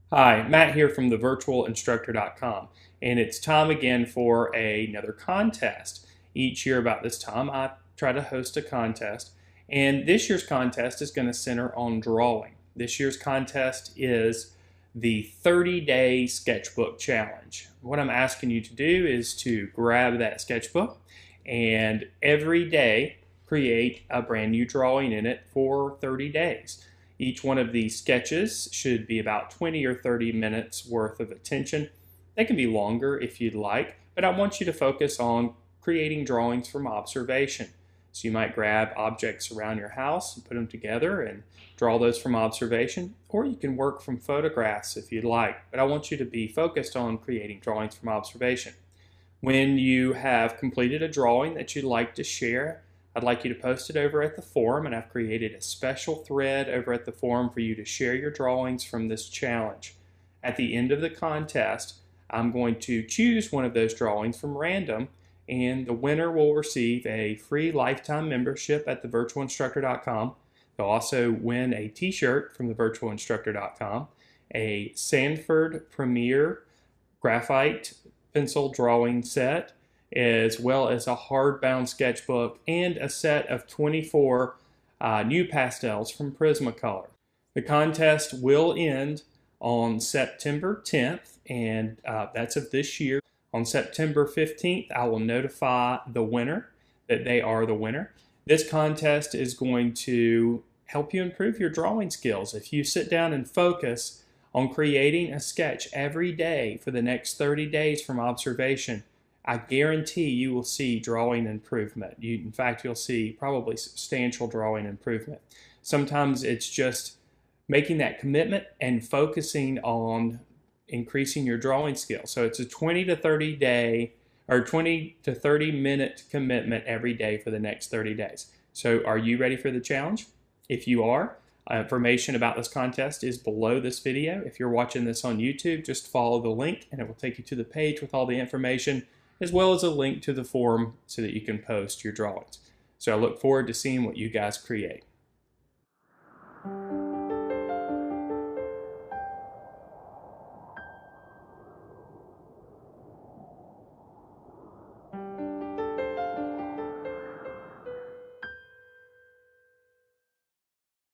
Hi, Matt here from thevirtualinstructor.com, and it's time again for another contest. Each year about this time, I try to host a contest, and this year's contest is going to center on drawing. This year's contest is the 30-day sketchbook challenge. What I'm asking you to do is to grab that sketchbook and every day create a brand new drawing in it for 30 days. Each one of these sketches should be about 20 or 30 minutes worth of attention. They can be longer if you'd like, but I want you to focus on creating drawings from observation. So you might grab objects around your house and put them together and draw those from observation, or you can work from photographs if you'd like, but I want you to be focused on creating drawings from observation. When you have completed a drawing that you'd like to share, I'd like you to post it over at the forum, and I've created a special thread over at the forum for you to share your drawings from this challenge. At the end of the contest, I'm going to choose one of those drawings from random, and the winner will receive a free lifetime membership at thevirtualinstructor.com. They'll also win a t-shirt from thevirtualinstructor.com, a Sanford Premier graphite pencil drawing set, as well as a hardbound sketchbook and a set of 24 new pastels from Prismacolor. The contest will end on September 10th, and that's of this year. On September 15th, I will notify the winner that they are the winner. This contest is going to help you improve your drawing skills. If you sit down and focus on creating a sketch every day for the next 30 days from observation, I guarantee you will see drawing improvement. In fact, you'll see probably substantial drawing improvement. Sometimes it's just making that commitment and focusing on increasing your drawing skills. So it's a 20 to 30 day or 20 to 30 minute commitment every day for the next 30 days. So are you ready for the challenge? If you are, information about this contest is below this video. If you're watching this on YouTube, just follow the link and it will take you to the page with all the information, as well as a link to the forum so that you can post your drawings. So I look forward to seeing what you guys create.